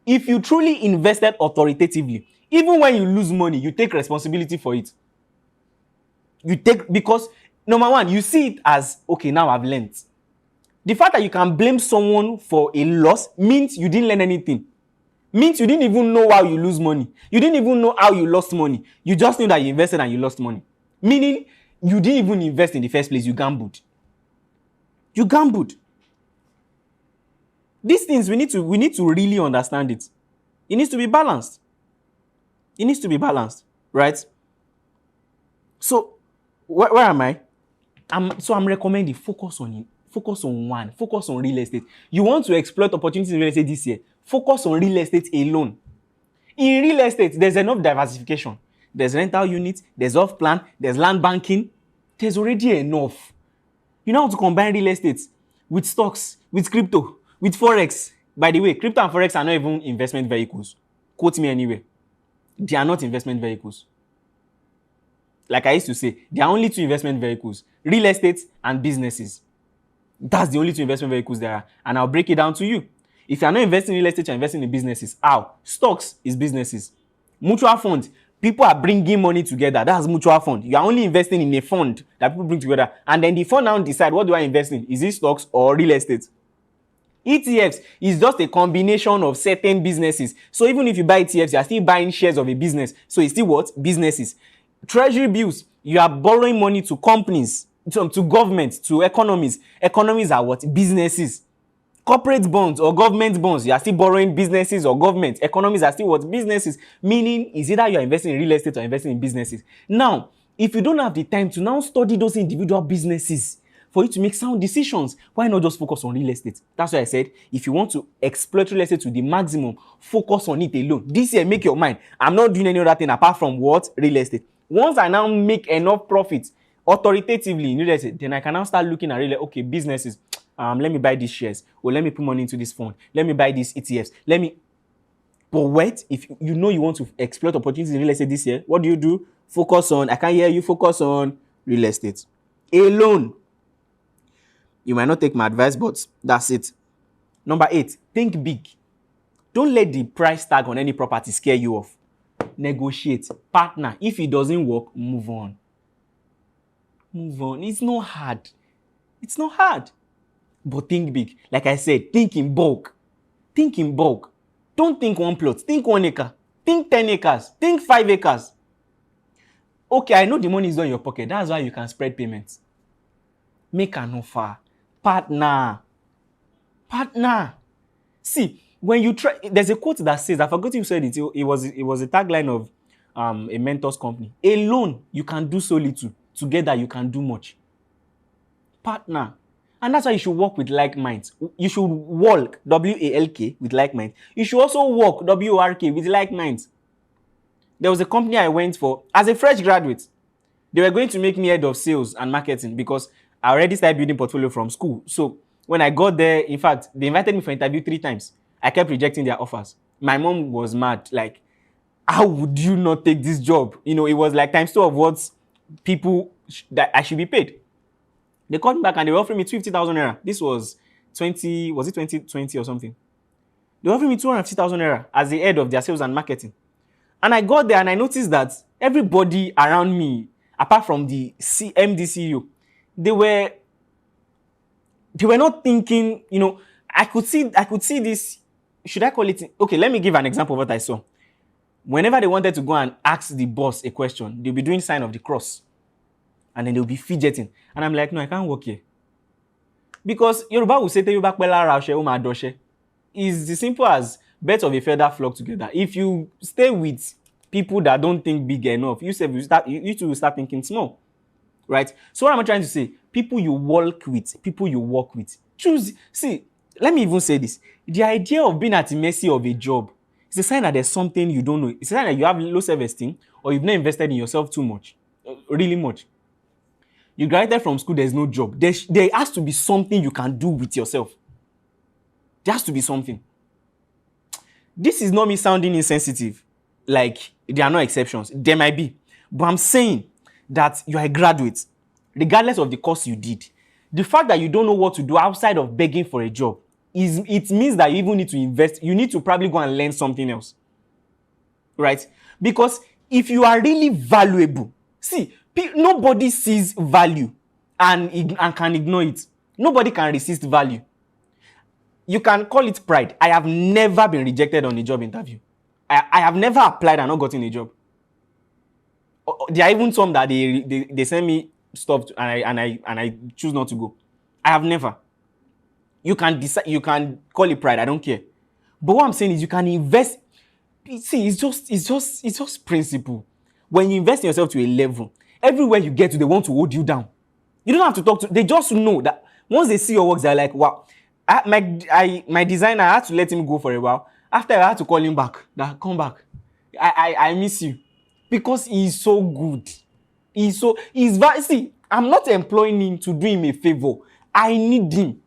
S1: If you truly invested authoritatively, even when you lose money, you take responsibility for it. Because number one, you see it as, okay, now I've learned. The fact that you can blame someone for a loss means you didn't learn anything. Means you didn't even know how you lose money. You didn't even know how you lost money. You just knew that you invested and you lost money. Meaning you didn't even invest in the first place. You gambled. These things we need to really understand it. It needs to be balanced. Right? So where am I? I'm recommending focus on real estate. You want to exploit opportunities in real estate this year, focus on real estate alone. In real estate, there's enough diversification. There's rental units, there's off-plan, there's land banking. There's already enough. You know how to combine real estate with stocks, with crypto, with forex. By the way, crypto and forex are not even investment vehicles. Quote me anywhere. They are not investment vehicles. Like I used to say, there are only two investment vehicles: real estate and businesses. That's the only two investment vehicles there are. And I'll break it down to you. If you're not investing in real estate, you're investing in businesses. How? Stocks is businesses. Mutual fund, people are bringing money together. That's mutual fund. You are only investing in a fund that people bring together. And then the fund now decide, what do I invest in? Is it stocks or real estate? ETFs is just a combination of certain businesses. So even if you buy ETFs, you are still buying shares of a business. So it's still what? Businesses. Treasury bills, you are borrowing money to companies, to government, to economies. Economies are what? Businesses. Corporate bonds or government bonds, you are still borrowing businesses or government. Economies are still what? Businesses. Meaning, is either you are investing in real estate or investing in businesses. Now, if you don't have the time to now study those individual businesses for you to make sound decisions, why not just focus on real estate? That's why I said, if you want to exploit real estate to the maximum, focus on it alone. This year, make your mind, I'm not doing any other thing apart from what? Real estate. Once I now make enough profit authoritatively in real estate, then I can now start looking at real estate. Okay, businesses. Let me buy these shares, or let me put money into this fund. Let me buy these ETFs. But wait, if you know you want to exploit opportunities in real estate this year, what do? Focus on, I can't hear you, focus on real estate alone. You might not take my advice, but that's it. Number 8, think big. Don't let the price tag on any property scare you off. Negotiate, partner. If it doesn't work, move on. It's not hard. But think big. Like I said, think in bulk. Don't think one plot. Think 1 acre. Think 10 acres. Think 5 acres. Okay, I know the money is not in your pocket. That's why you can spread payments. Make an offer. Partner. See, when you try, there's a quote that says, I forgot who said it. It was a tagline of a mentor's company. Alone, you can do so little. Together, you can do much. Partner. And that's why you should work with like minds. You should walk, W-A-L-K, with like minds. You should also work, W-O-R-K, with like minds. There was a company I went for as a fresh graduate. They were going to make me head of sales and marketing because I already started building portfolio from school. So when I got there, in fact, they invited me for interview 3 times. I kept rejecting their offers. My mom was mad. Like, how would you not take this job? You know, it was like times 2 of what people that I should be paid. They called me back and they were offering me 50,000 naira. This was 2020 or something? They were offering me 250,000 naira as the head of their sales and marketing. And I got there and I noticed that everybody around me, apart from the MD CEO, they were not thinking, you know, I could see this, should I call it? Okay, let me give an example of what I saw. Whenever they wanted to go and ask the boss a question, they'll be doing sign of the cross. And then they'll be fidgeting. And I'm like, no, I can't work here. Because Yoruba will say, it's as simple as birds of a feather flock together. If you stay with people that don't think big enough, you two will start thinking small. Right? So what am I trying to say? People you work with, people you work with. Choose. See, let me even say this. The idea of being at the mercy of a job is a sign that there's something you don't know. It's a sign that you have low self-esteem or you've not invested in yourself too much. Really much. You graduated from school, there's no job. There has to be something you can do with yourself. There has to be something. This is not me sounding insensitive. Like, there are no exceptions. There might be. But I'm saying that you are a graduate, regardless of the course you did. The fact that you don't know what to do outside of begging for a job, it means that you even need to invest. You need to probably go and learn something else. Right? Because if you are really valuable, see, nobody sees value and can ignore it. Nobody can resist value. You can call it pride. I have never been rejected on a job interview. I have never applied and not gotten a job. There are even some that they send me stuff to, and I choose not to go. I have never. You can decide. You can call it pride. I don't care. But what I'm saying is, you can invest. See, it's just principle. When you invest in yourself to a level, everywhere you get to, they want to hold you down. You don't have to talk to. They just know that once they see your works, they're like, wow. My designer, I had to let him go for a while. After I had to call him back. That come back. I miss you. Because he's so good. See, I'm not employing him to do him a favor. I need him.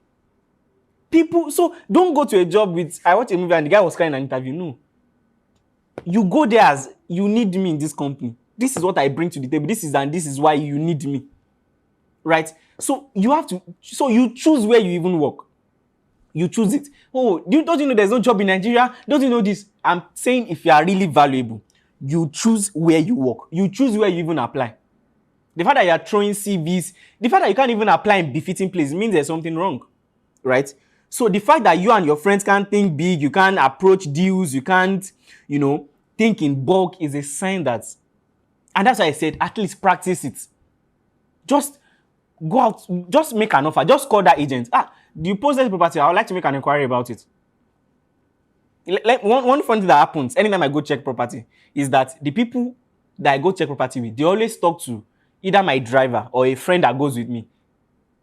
S1: So don't go to a job with, I watched a movie and the guy was crying in an interview. No. You go there as, you need me in this company. This is what I bring to the table. This is why you need me. Right? So you choose where you even work. You choose it. Oh, don't you know there's no job in Nigeria? Don't you know this? I'm saying if you are really valuable, you choose where you work. You choose where you even apply. The fact that you are throwing CVs, the fact that you can't even apply in befitting place means there's something wrong. Right? So the fact that you and your friends can't think big, you can't approach deals, you can't, think in bulk is a sign that, and that's why I said, at least practice it. Just go out, just make an offer, just call that agent. Do you possess property? I would like to make an inquiry about it. Like one funny thing that happens anytime I go check property is that the people that I go check property with, they always talk to either my driver or a friend that goes with me,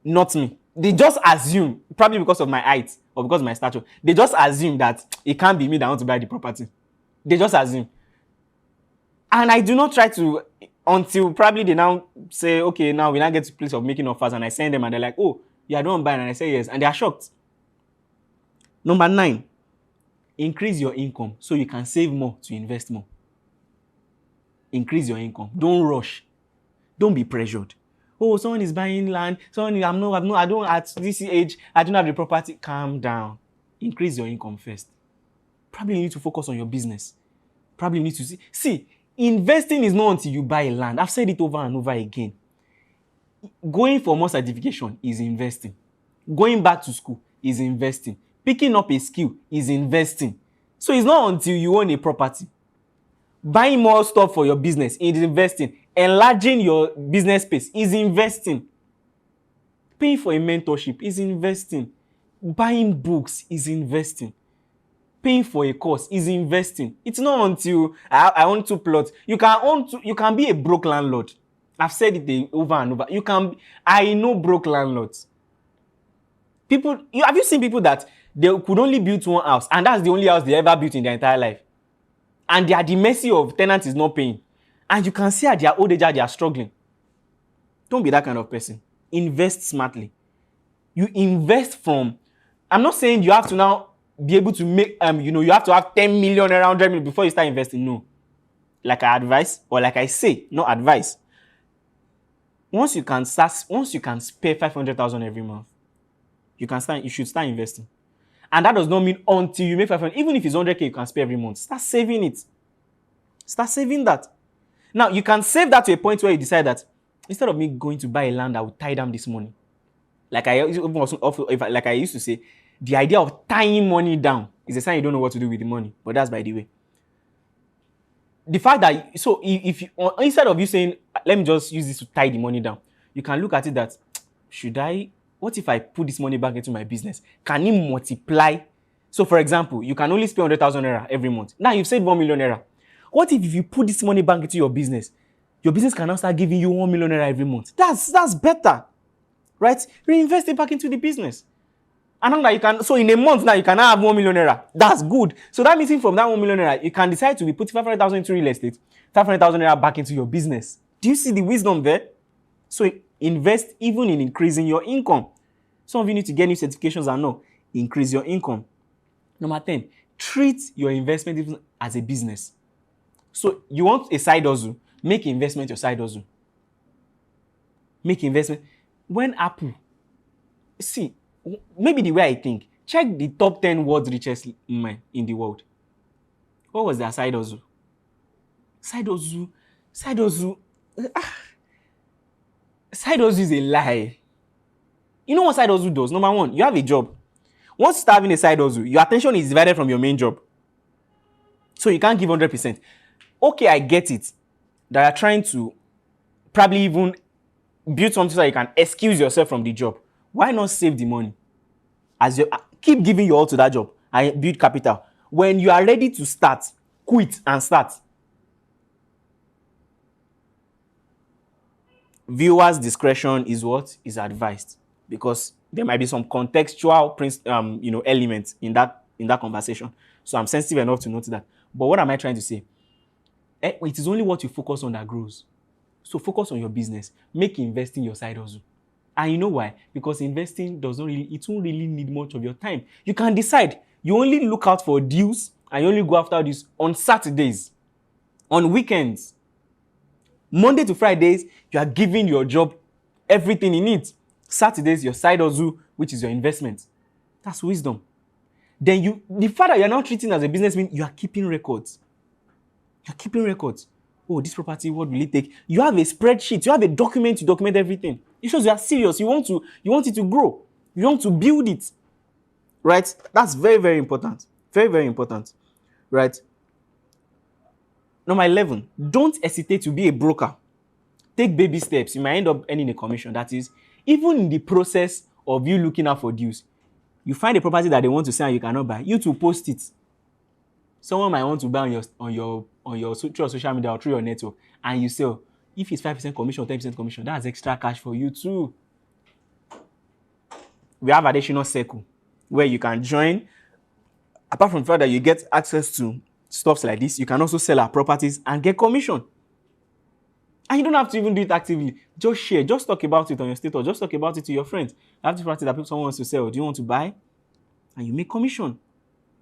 S1: not me. They just assume, probably because of my height or because of my stature, they just assume that it can't be me that wants to buy the property. They just assume. And I do not try to, until probably they now say, okay, now we now get to the place of making offers, and I send them and they're like, oh, yeah, I don't buy, and I say yes, and they are shocked. Number 9, increase your income so you can save more to invest more. Increase your income. Don't rush. Don't be pressured. Oh, someone is buying land. I don't, at this age, I don't have the property. Calm down. Increase your income first. Probably you need to focus on your business. Probably you need to see, investing is not until you buy a land. I've said it over and over again. Going for more certification is investing. Going back to school is investing. Picking up a skill is investing. So it's not until you own a property. Buying more stuff for your business is investing. Enlarging your business space is investing. Paying for a mentorship is investing. Buying books is investing. Paying for a course is investing. It's not until I own 2 plots. You can be a broke landlord I've said it over and over. I know broke landlords. Have you seen people that they could only build one house and that's the only house they ever built in their entire life? And they are at the mercy of tenants is not paying. And you can see at their old age they are struggling. Don't be that kind of person. Invest smartly. You invest from, I'm not saying you have to now be able to make, you have to have 10 million around 100 million before you start investing. No. Like I advise, or like I say, not advice. Once you can spare 500,000 every month, you should start investing. And that does not mean until you make 500, even if it's 100K you can spare every month, start saving it. Start saving that. Now, you can save that to a point where you decide that instead of me going to buy a land, I will tie down this money. Like I used to say, the idea of tying money down is a sign you don't know what to do with the money. But that's by the way. The fact that, so if you, instead of you saying, let me just use this to tie the money down, you can look at it that, what if I put this money back into my business? Can it multiply? So for example, you can only spend 100,000 naira every month. Now you've saved 1 million naira. What if you put this money back into your business can now start giving you 1 million naira every month? That's better, right? Reinvest it back into the business. And now that you can, so in a month now you can now have 1 million naira. That's good. So that means from that 1 million naira, you can decide to be putting 500,000 into real estate, 500,000 naira back into your business. Do you see the wisdom there? So invest even in increasing your income. Some of you need to get new certifications and no, increase your income. Number 10, treat your investment even as a business. So you want a side hustle, make investment your side hustle. Make investment. When Apple, see, maybe the way I think, check the top 10 world's richest men in the world. What was their side hustle? Side hustle is a lie. You know what side hustle does? Number one, you have a job. Once you start having a side hustle, your attention is divided from your main job. So you can't give 100%. Okay, I get it. That you're trying to probably even build something so that you can excuse yourself from the job. Why not save the money? As you keep giving your all to that job and build capital. When you are ready to start, quit and start. Viewers' discretion is what is advised, because there might be some contextual elements in that conversation. So I'm sensitive enough to note that. But what am I trying to say? It is only what you focus on that grows. So focus on your business. Make investing your side hustle. And you know why? Because investing it won't really need much of your time. You can decide. You only look out for deals and you only go after deals on Saturdays, on weekends. Monday to Fridays, you are giving your job everything in it. Saturdays, your side hustle, which is your investment. That's wisdom. Then the fact that you're not treating as a business means you are keeping records. You're keeping records. Oh, this property, what will it take? You have a spreadsheet. You have a document to document everything. It shows you are serious. You want it to grow. You want to build it. Right? That's very, very important. Very, very important. Right? Number 11, don't hesitate to be a broker. Take baby steps. You might end up earning a commission. That is, even in the process of you looking out for deals, you find a property that they want to sell and you cannot buy. You to post it. Someone might want to buy through your social media or through your network, and you sell. If it's 5% commission, 10% commission, that's extra cash for you too. We have additional circle where you can join. Apart from the fact that you get access to stuff like this, you can also sell our properties and get commission. And you don't have to even do it actively. Just share. Just talk about it on your status. Just talk about it to your friends. I have this property that someone wants to sell. Do you want to buy? And you make commission.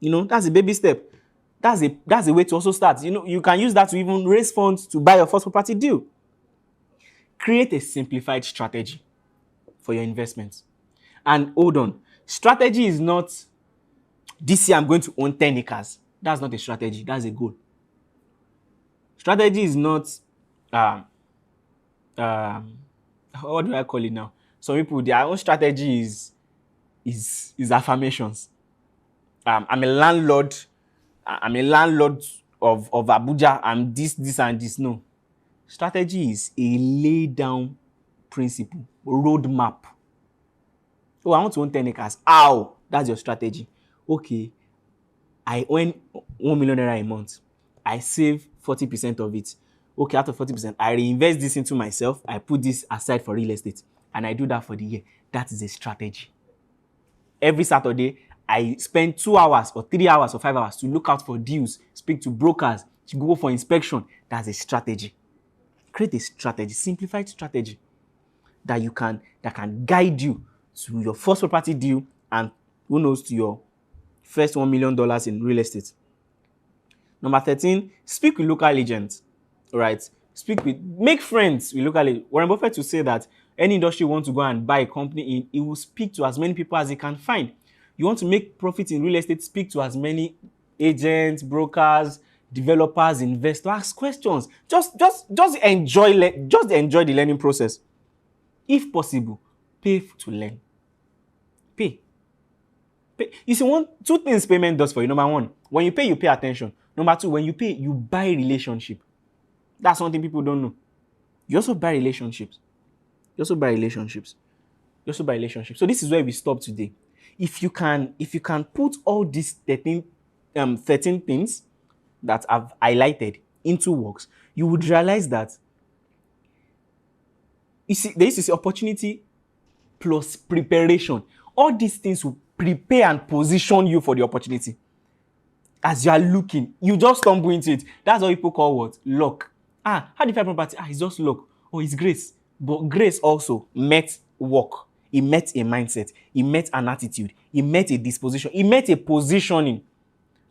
S1: That's a baby step. That's a way to also start. You can use that to even raise funds to buy your first property deal. Create a simplified strategy for your investments. And hold on. Strategy is not, this year I'm going to own 10 acres. That's not a strategy. That's a goal. Strategy is not, what do I call it now? Some people, their own strategy is affirmations. I'm a landlord of Abuja. I'm this and this. No. Strategy is a laid down principle, roadmap. Oh, I want to own 10 acres. How? That's your strategy. Okay. I earn 1 million naira a month. I save 40% of it. okay, out of 40%, I reinvest this into myself, I put this aside for real estate, and I do that for the year. That is a strategy. Every Saturday, I spend 2 hours or 3 hours or 5 hours to look out for deals, speak to brokers, to go for inspection. That's a strategy. Create a strategy, simplified strategy that can guide you to your first property deal and who knows to your first $1 million in real estate. Number 13, speak with local agents. Right? Make friends with local agents. Warren Buffett will say that any industry you want to go and buy a company in, he will speak to as many people as he can find. You want to make profit in real estate, speak to as many agents, brokers, developers, investors. Ask questions. Just enjoy the learning process. If possible, pay to learn. Pay. You see, two things payment does for you. Number one, when you pay, you pay attention. Number two, when you pay, you buy relationship. That's something people don't know. You also buy relationships. So this is where we stop today. If you can put all these 13 things that I've highlighted into works, you would realize that there is opportunity plus preparation. All these things will prepare and position you for the opportunity. As you are looking, you just stumble into it. That's what people call what? Luck. How do you find property? It's just luck. It's grace. But grace also met work. It met a mindset. It met an attitude. It met a disposition. It met a positioning.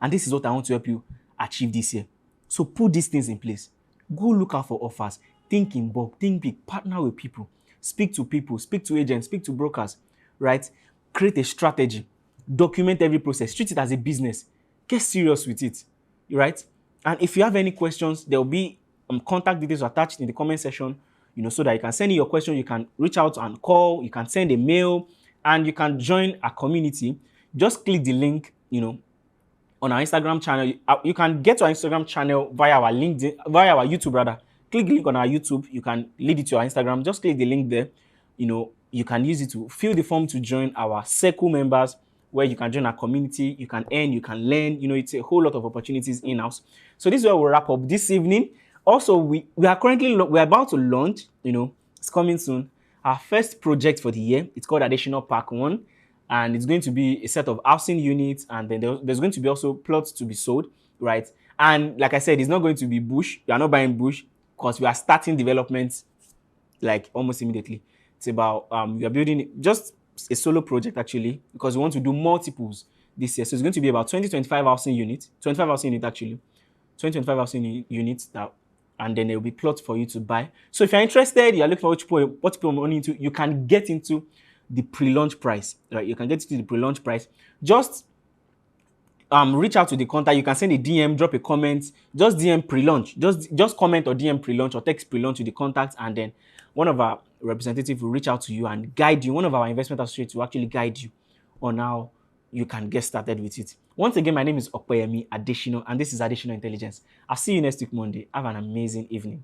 S1: And this is what I want to help you achieve this year. So put these things in place. Go look out for offers. Think in bulk. Think big. Partner with people. Speak to people. Speak to agents. Speak to brokers. Right? Create a strategy. Document every process. Treat it as a business. Get serious with it. Right? And if you have any questions, there will be contact details attached in the comment section, so that you can send in your question. You can reach out and call. You can send a mail, and you can join a community. Just click the link, on our Instagram channel. You can get to our Instagram channel via our YouTube rather. Click the link on our YouTube. You can lead it to our Instagram. Just click the link there. You can use it to fill the form to join our circle members, where you can join our community. You can earn, you can learn. It's a whole lot of opportunities in-house. So this is where we'll wrap up this evening. Also, we're about to launch, it's coming soon, our first project for the year. It's called Additional Park 1, and it's going to be a set of housing units, and then there's going to be also plots to be sold, right? And like I said, it's not going to be bush. You are not buying bush, because we are starting development like almost immediately. It's about we are building just a solo project actually, because we want to do multiples this year. So it's going to be about 25 housing units actually. 25 housing units that, and then there will be plots for you to buy. So if you're interested, you're looking for what people are money into, you can get into the pre-launch price, right? You can get into the pre-launch price. Just reach out to the contact. You can send a DM, drop a comment, just DM pre-launch. Just comment or DM pre-launch or text pre-launch to the contact, and then one of our representatives will reach out to you and guide you. One of our investment associates will actually guide you on how you can get started with it. Once again, my name is Opeyemi Adesina, and this is Additional Intelligence. I'll see you next week Monday. Have an amazing evening.